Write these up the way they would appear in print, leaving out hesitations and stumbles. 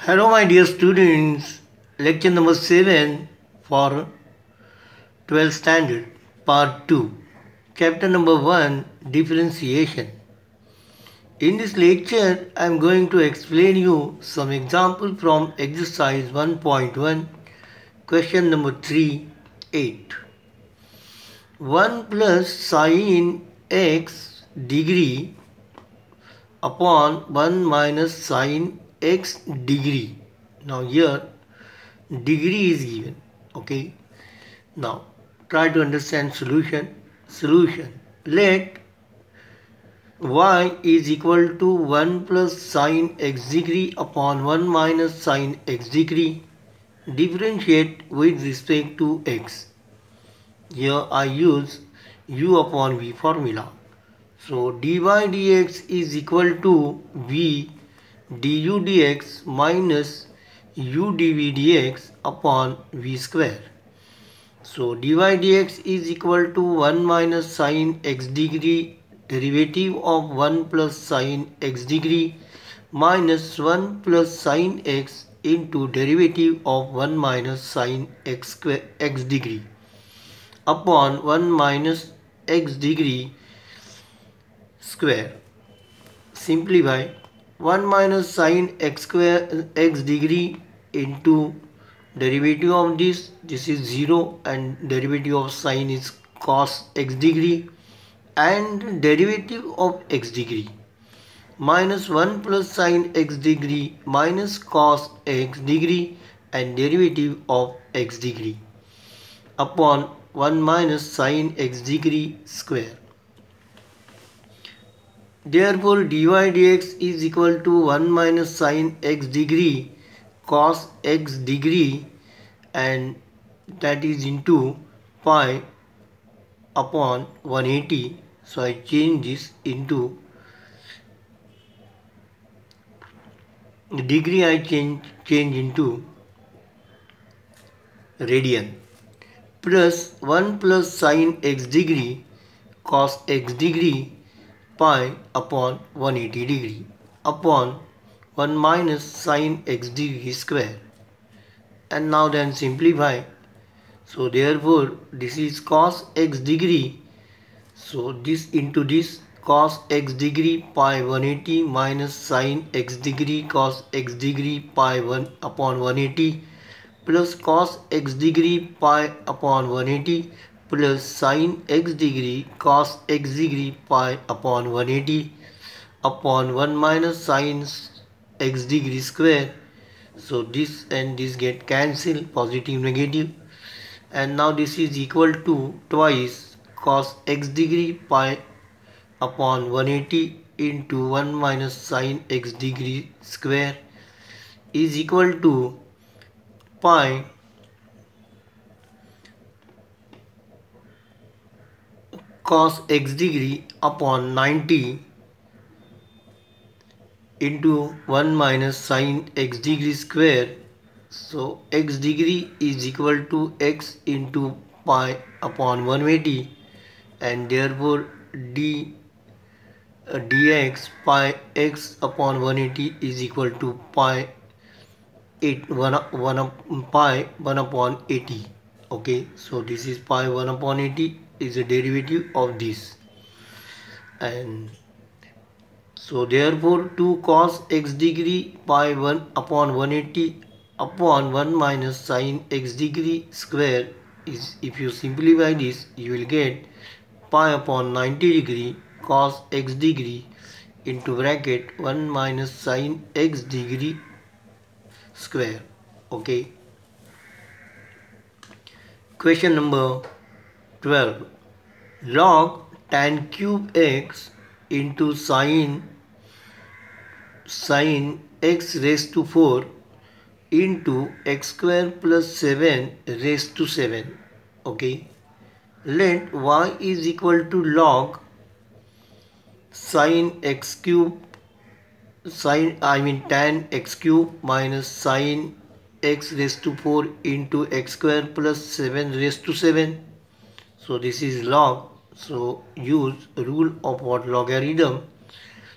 Hello, my dear students. Lecture number 7 for 12th standard, part 2. Chapter number 1, differentiation. In this lecture, I am going to explain you some example from exercise 1.1, question number 3, 8. 1 plus sine x degree upon 1 minus sine x degree. Now here degree is given. Okay. Now try to understand solution. Let y is equal to 1 plus sine x degree upon 1 minus sine x degree. Differentiate with respect to x. Here I use u upon v formula. So dy dx is equal to v du dx minus u dv dx upon v square. So dy dx is equal to 1 minus sine x degree derivative of 1 plus sine x degree minus 1 plus sine x into derivative of 1 minus sine x degree upon 1 minus x degree square. Simplify 1 minus sine x square x degree into derivative of this is 0 and derivative of sine is cos x degree and derivative of x degree minus 1 plus sine x degree minus cos x degree and derivative of x degree upon 1 minus sine x degree square. Therefore dy dx is equal to 1 minus sine x degree cos x degree and that is into pi upon 180. So I change this into degree, I change into radian plus 1 plus sine x degree cos x degree pi upon 180 degree upon 1 minus sine x degree square. And now then simplify. So therefore this is cos x degree. So this into this cos x degree pi 180 minus sine x degree cos x degree pi 1 upon 180 plus cos x degree pi upon 180 plus sine x degree cos x degree pi upon 180 upon 1 minus sine x degree square. So this and this get cancelled, positive negative, and now this is equal to twice cos x degree pi upon 180 into 1 minus sine x degree square is equal to pi cos x degree upon 90 into 1 minus sine x degree square. So x degree is equal to x into pi upon 180 and therefore dx pi x upon 180 is equal to pi 1 upon 80. Okay, so this is pi 1 upon 80 is a derivative of this, and so therefore 2 cos x degree pi 1 upon 180 upon 1 minus sine x degree square is, if you simplify this, you will get pi upon 90 degree cos x degree into bracket 1 minus sine x degree square. Okay. Question number 12. Log tan cube x into sine x raised to 4 into x square plus 7 raised to 7. Okay. Let y is equal to log sine x cube tan x cube minus sine x raised to 4 into x square plus 7 raised to 7. So this is log. So use rule of what? Logarithm.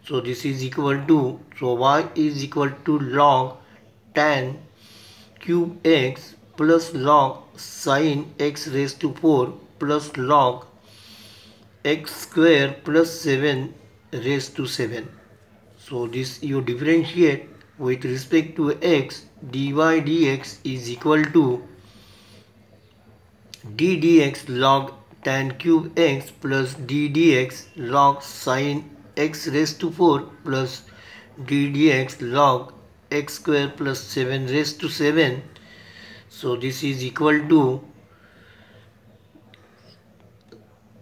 So this is equal to, so y is equal to log tan cube x plus log sin x raised to 4 plus log x square plus 7 raised to 7. So this you differentiate with respect to x, dy dx is equal to d dx log tan cube x plus d dx log sin x raised to 4 plus d dx log x square plus 7 raised to 7. So this is equal to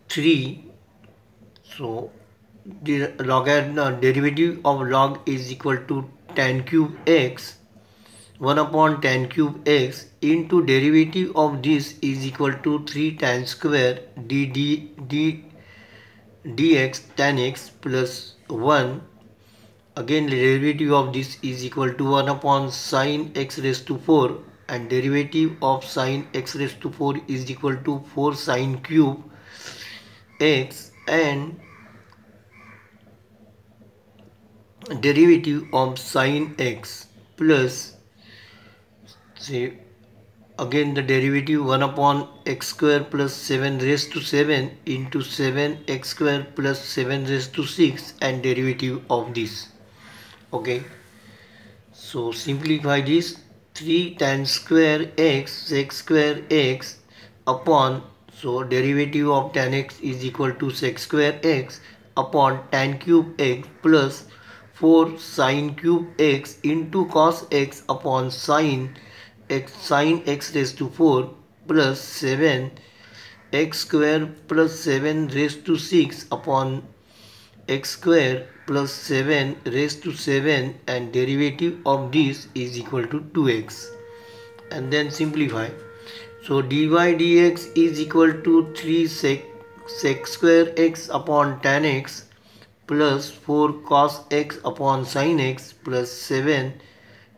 3. So the derivative of log is equal to tan cube x 1 upon tan cube x into derivative of this is equal to 3 tan square dx tan x plus 1. Again the derivative of this is equal to 1 upon sin x raised to 4 and derivative of sin x raised to 4 is equal to 4 sin cube x and derivative of sin x plus say again the derivative 1 upon x square plus 7 raised to 7 into 7 x square plus 7 raised to 6 and derivative of this. Okay, so simplify this 3 tan square x sec square x upon, so derivative of tan x is equal to sec square x upon tan cube x plus 4 sin cube x into cos x upon sin x raised to 4 plus 7 x square plus 7 raised to 6 upon x square plus 7 raised to 7 and derivative of this is equal to 2x and then simplify. So dy dx is equal to 3 sec square x upon tan x plus 4 cos x upon sin x plus 7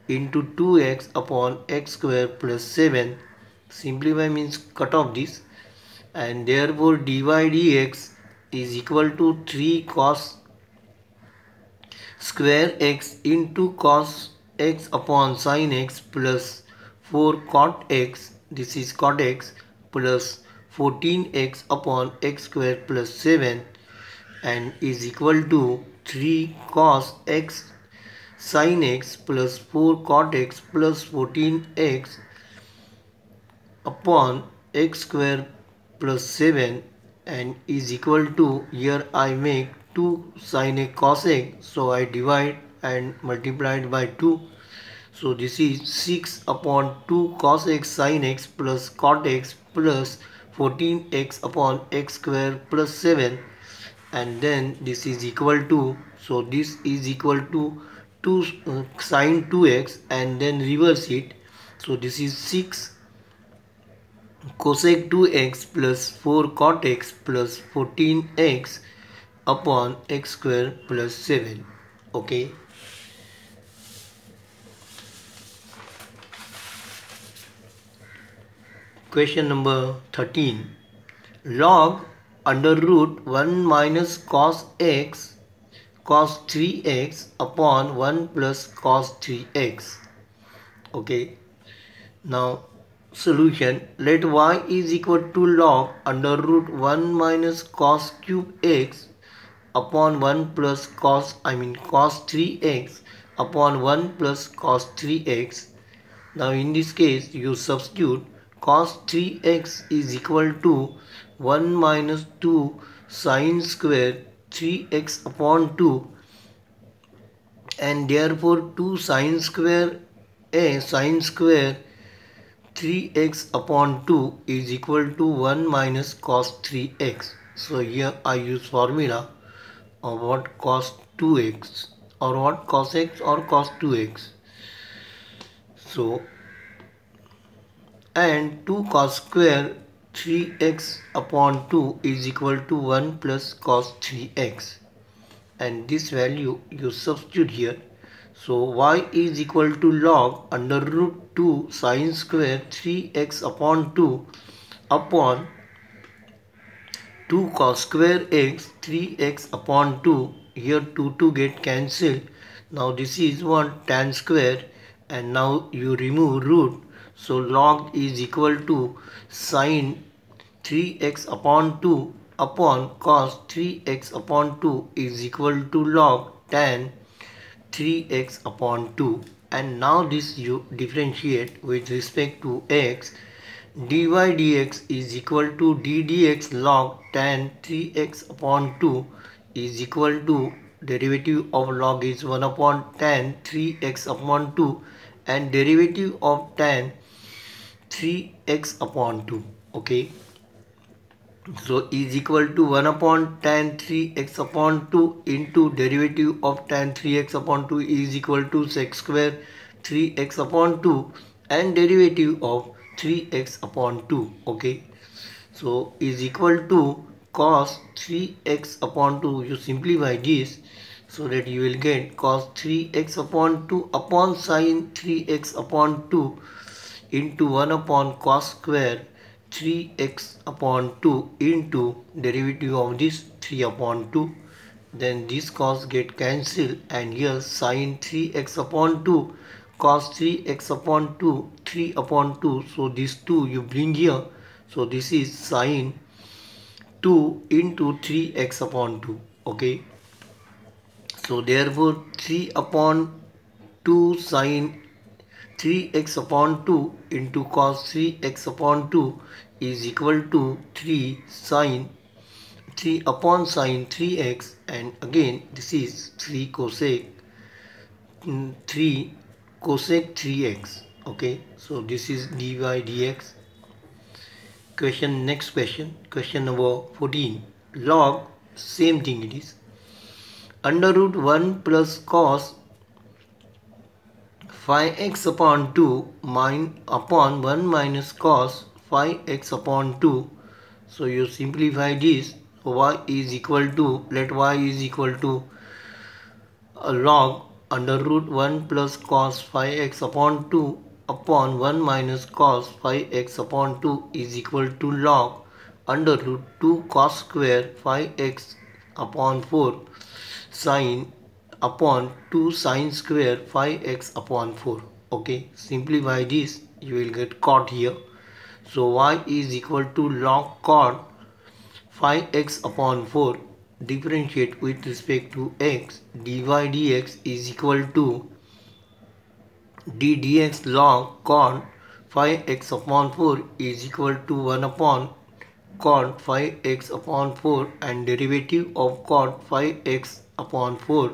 into 2x upon x square plus 7. Simplify means cut off this and therefore dy dx is equal to 3 cos square x into cos x upon sin x plus 4 cot x, this is cot x, plus 14x upon x square plus 7 and is equal to 3 cos x sin x plus 4 cot x plus 14x upon x square plus 7 and is equal to, here I make 2 sin x cos x, so I divide and multiply it by 2. So this is 6 upon 2 cos x sin x plus cot x plus 14x upon x square plus 7 and then this is equal to, so this is equal to 2 sin 2x and then reverse it. So this is 6 cosec 2x plus 4 cot x plus 14x upon x square plus 7. Okay. Question number 13. Log under root 1 minus cos x cos 3x upon 1 plus cos 3x. Okay. Now solution, let y is equal to log under root 1 minus cos cube x upon 1 plus cos 3x upon 1 plus cos 3x. Now in this case you substitute cos 3x is equal to 1 minus 2 sin square 3x upon 2 and therefore 2 sin square 3x upon 2 is equal to 1 minus cos 3x. So here I use formula of what cos 2x or what cos x or cos 2x. So and 2 cos square 3x upon 2 is equal to 1 plus cos 3x and this value you substitute here. So y is equal to log under root 2 sin square 3x upon 2 upon 2 cos square x 3x upon 2. Here 2 get cancelled. Now this is 1 tan square and now you remove root, so log is equal to sine 3x upon 2 upon cos 3x upon 2 is equal to log tan 3x upon 2. And now this you differentiate with respect to x. Dy dx is equal to d dx log tan 3x upon 2 is equal to derivative of log is 1 upon tan 3x upon 2 and derivative of tan 3x upon 2. Okay. So is equal to 1 upon tan 3x upon 2 into derivative of tan 3x upon 2 is equal to sec square 3x upon 2 and derivative of 3x upon 2. Okay. So is equal to cos 3x upon 2. You simplify this so that you will get cos 3x upon 2 upon sin 3x upon 2 into 1 upon cos square 3x upon 2 into derivative of this 3 upon 2. Then this cos get cancelled and here sin 3x upon 2 cos 3x upon 2 3 upon 2. So this 2 you bring here. So this is sin 2 into 3x upon 2. Okay. So therefore 3 upon 2 sin 3x upon 2 into cos 3x upon 2 is equal to 3 upon sin 3x, and again this is 3 cosec 3x. Okay, so this is dy dx. Next question number 14. Log, same thing it is, under root 1 plus cos 5x upon 2 upon 1 minus cos 5x upon 2. So you simplify this. Y is equal to, let y is equal to log under root 1 plus cos 5x upon 2 upon 1 minus cos 5x upon 2 is equal to log under root 2 cos square 5x upon 4 sin upon 2 sin square 5x upon 4. Okay, simplify this, you will get cot here. So y is equal to log cot 5x upon 4, differentiate with respect to x, dy dx is equal to d dx log cot 5x upon 4 is equal to 1 upon cot 5x upon 4 and derivative of cot 5x upon 4.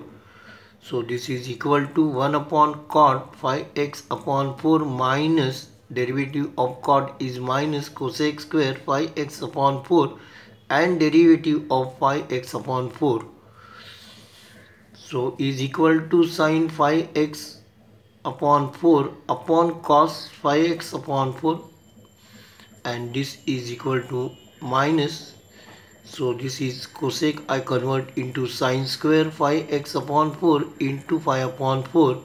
So this is equal to 1 upon cot 5x upon 4 minus derivative of cot is minus cosec square 5x upon 4 and derivative of 5x upon 4. So is equal to sin 5x upon 4 upon cos 5x upon 4, and this is equal to minus. So this is cosec, I convert into sin square 5x upon 4 into 5 upon 4,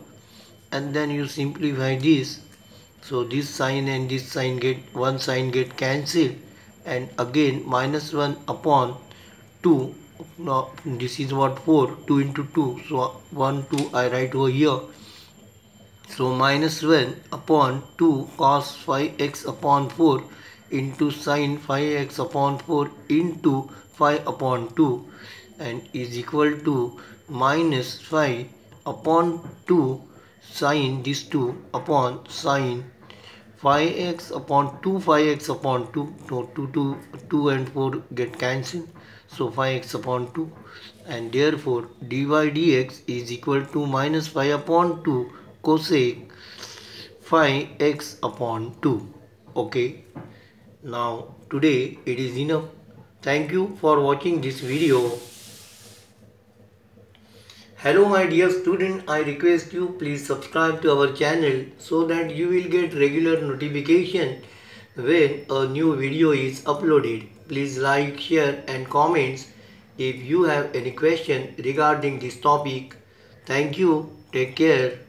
and then you simplify this. So this sign and this sign get, one sign get cancelled, and again minus 1 upon 2. Now this is what 4, 2 into 2. So 1, 2 I write over here. So minus 1 upon 2 cos 5x upon 4 into sin 5x upon 4 into 5 upon 2 and is equal to minus 5 upon 2 sin this 2 upon sin 5x upon 2 5x upon 2. So 2 and 4 get cancelled. So 5x upon 2, and therefore dy dx is equal to minus 5 upon 2 cosec 5x upon 2. Okay. Now today it is enough. Thank you for watching this video. Hello my dear student, I request you please subscribe to our channel so that you will get regular notification when a new video is uploaded. Please like, share and comments if you have any question regarding this topic. Thank you. Take care.